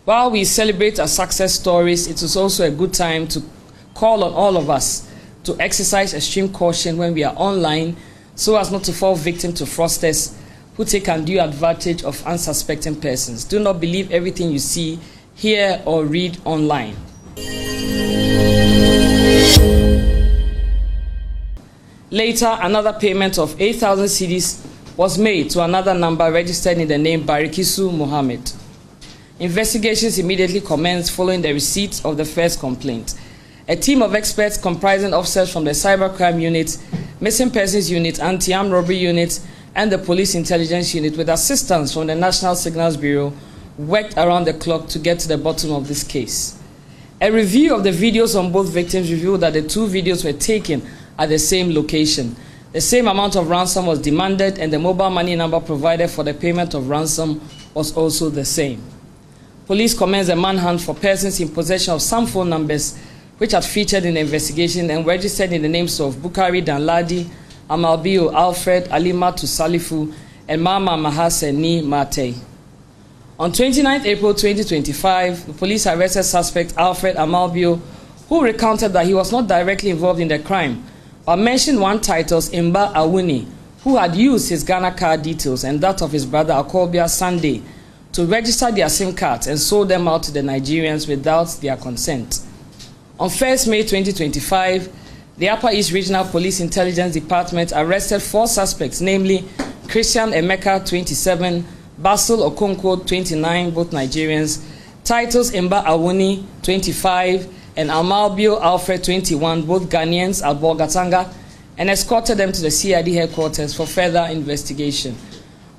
While we celebrate our success stories, it is also a good time to call on all of us to exercise extreme caution when we are online so as not to fall victim to fraudsters who take undue advantage of unsuspecting persons. Do not believe everything you see, hear, or read online. Later, another payment of 8,000 cedis was made to another number registered in the name Barikisu Mohammed. Investigations immediately commenced following the receipt of the first complaint. A team of experts comprising officers from the Cybercrime Unit, Missing Persons Unit, Anti-Armed Robbery Unit, and the Police Intelligence Unit, with assistance from the National Signals Bureau, worked around the clock to get to the bottom of this case. A review of the videos on both victims revealed that the two videos were taken at the same location. The same amount of ransom was demanded, and the mobile money number provided for the payment of ransom was also the same. Police commenced a manhunt for persons in possession of some phone numbers which had featured in the investigation and registered in the names of Bukari Danladi, Amalbio Alfred, Alimatu Salifu, and Mama Mahaseni Mate. On 29 April 2025, the police arrested suspect Alfred Amalbio, who recounted that he was not directly involved in the crime, but mentioned one titles Imba Awuni, who had used his Ghana card details and that of his brother Akobia Sunday to register their SIM cards and sold them out to the Nigerians without their consent. On 1st May 2025, the Upper East Regional Police Intelligence Department arrested 4 suspects, namely Christian Emeka, 27, Basil Okonkwo, 29, both Nigerians, titles Imba Awuni, 25, and Amalbio Alfred, 21, both Ghanaians, at Bolgatanga, and escorted them to the CID headquarters for further investigation.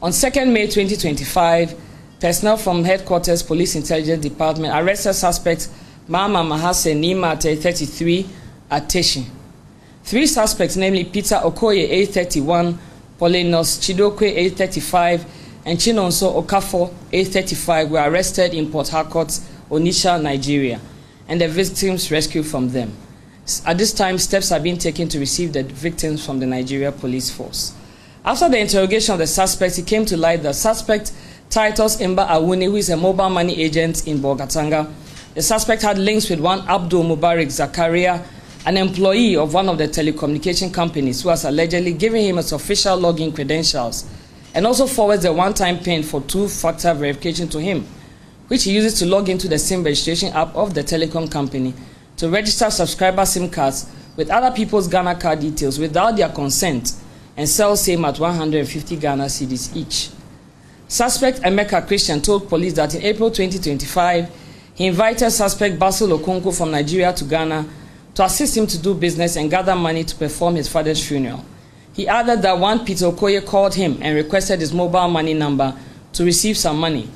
On 2nd May 2025, personnel from Headquarters Police Intelligence Department arrested suspects Mama Mahaseni Mate, 33, at Teshi. 3 suspects, namely Peter Okoye, age 31, Polinos Chidokwe, age 35, and Chinonso Okafo, age 35, were arrested in Port Harcourt, Onitsha, Nigeria, and the victims rescued from them. At this time, steps are being taken to receive the victims from the Nigeria Police Force. After the interrogation of the suspects, it came to light that suspect titles Imba Awuni, who is a mobile money agent in Bolgatanga. The suspect had links with one Abdul Mubarak Zakaria, an employee of one of the telecommunication companies, who has allegedly given him his official login credentials and also forwards a one-time PIN for 2-factor verification to him, which he uses to log into the SIM registration app of the telecom company to register subscriber SIM cards with other people's Ghana card details without their consent and sell same at 150 Ghana cedis each. Suspect Emeka Christian told police that in April 2025, he invited suspect Basil Okonkwo from Nigeria to Ghana to assist him to do business and gather money to perform his father's funeral. He added that one Peter Okoye called him and requested his mobile money number to receive some money.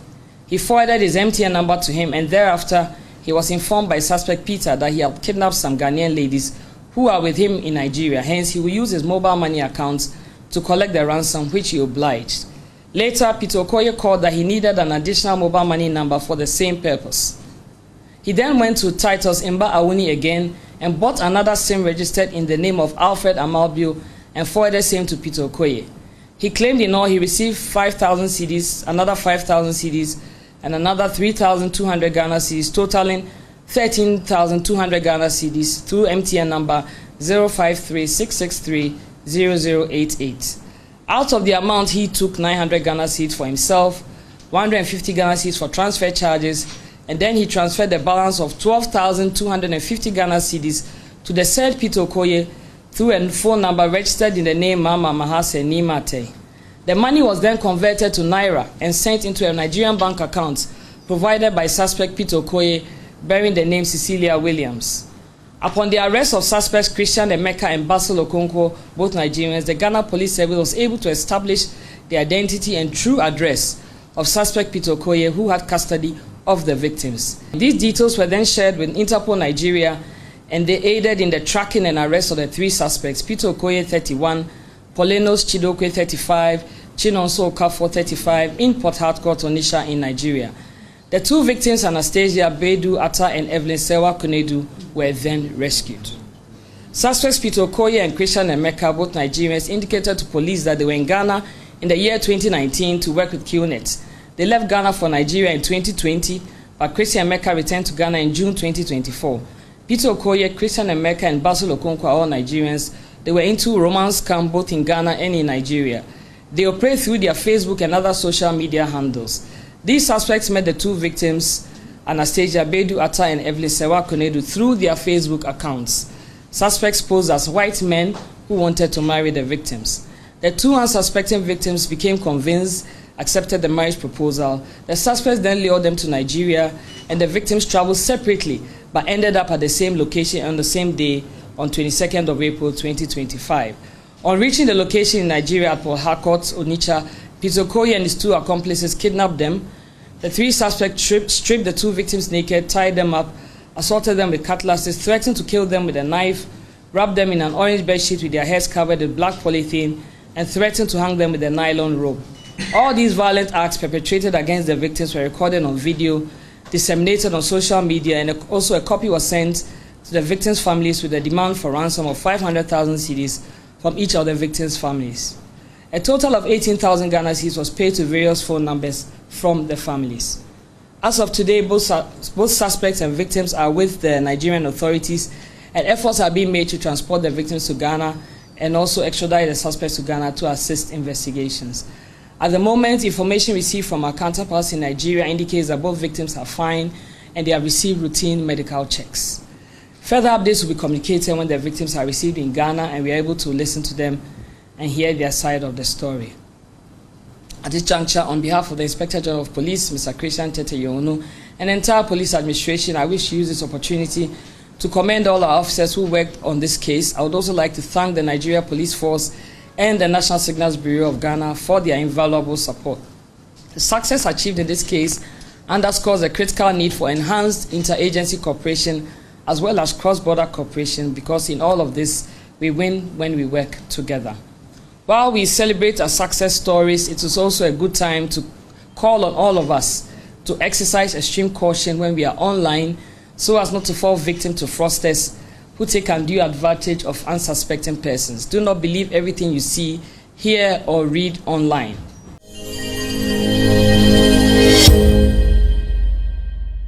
He forwarded his MTN number to him, and thereafter he was informed by suspect Peter that he had kidnapped some Ghanaian ladies who are with him in Nigeria. Hence, he will use his mobile money accounts to collect the ransom, which he obliged. Later, Peter Okoye called that he needed an additional mobile money number for the same purpose. He then went to titles Imba Awuni again and bought another SIM registered in the name of Alfred Amalbio and forwarded same to Peter Okoye. He claimed in all he received 5,000 cedis, another 5,000 cedis, and another 3,200 Ghana cedis, totaling 13,200 Ghana cedis through MTN number 053-663-0088. Out of the amount, he took 900 Ghana cedis for himself, 150 Ghana cedis for transfer charges, and then he transferred the balance of 12,250 Ghana cedis to the said Peter Okoye through a phone number registered in the name Mama Mahaseni Mate. The money was then converted to Naira and sent into a Nigerian bank account provided by suspect Peter Okoye, bearing the name Cecilia Williams. Upon the arrest of suspects Christian Emeka and Basil Okonkwo, both Nigerians, the Ghana Police Service was able to establish the identity and true address of suspect Peter Okoye, who had custody of the victims. These details were then shared with Interpol Nigeria, and they aided in the tracking and arrest of the 3 suspects, Peter Okoye, 31, Polinos Chidokwe, 35, Chinonso Okafo, 35, in Port Harcourt, Onitsha, in Nigeria. The 2 victims, Anastasia Bedu Atta and Evelyn Sewa Kunedu, were then rescued. Suspects Peter Okoye and Christian Emeka, both Nigerians, indicated to police that they were in Ghana in the year 2019 to work with QNet. They left Ghana for Nigeria in 2020, but Christian Emeka returned to Ghana in June 2024. Peter Okoye, Christian Emeka, and Basil Okonkwo are all Nigerians. They were into romance scam both in Ghana and in Nigeria. They operate through their Facebook and other social media handles. These suspects met the two victims, Anastasia Bedu Atta and Evelyn Sewa Konedu, through their Facebook accounts. Suspects posed as white men who wanted to marry the victims. The two unsuspecting victims became convinced, accepted the marriage proposal. The suspects then lured them to Nigeria, and the victims traveled separately but ended up at the same location on the same day on 22nd of April 2025. On reaching the location in Nigeria at Port Harcourt, Onitsha, Peter Okoye and his two accomplices kidnapped them. The three suspects stripped the two victims naked, tied them up, assaulted them with cutlasses, threatened to kill them with a knife, wrapped them in an orange bedsheet with their heads covered with black polythene, and threatened to hang them with a nylon rope. All these violent acts perpetrated against the victims were recorded on video, disseminated on social media, and also a copy was sent to the victims' families with a demand for ransom of 500,000 cedis from each of the victims' families. A total of 18,000 Ghana cedis was paid to various phone numbers from the families. As of today, both suspects and victims are with the Nigerian authorities, and efforts are being made to transport the victims to Ghana and also extradite the suspects to Ghana to assist investigations. At the moment, information received from our counterparts in Nigeria indicates that both victims are fine and they have received routine medical checks. Further updates will be communicated when the victims are received in Ghana and we are able to listen to them and hear their side of the story. At this juncture, on behalf of the Inspector General of Police, Mr. Christian Tete Yonu, and the entire police administration, I wish to use this opportunity to commend all our officers who worked on this case. I would also like to thank the Nigeria Police Force and the National Signals Bureau of Ghana for their invaluable support. The success achieved in this case underscores the critical need for enhanced interagency cooperation as well as cross-border cooperation, because in all of this, we win when we work together. While we celebrate our success stories, it is also a good time to call on all of us to exercise extreme caution when we are online so as not to fall victim to fraudsters who take undue advantage of unsuspecting persons. Do not believe everything you see, hear, or read online.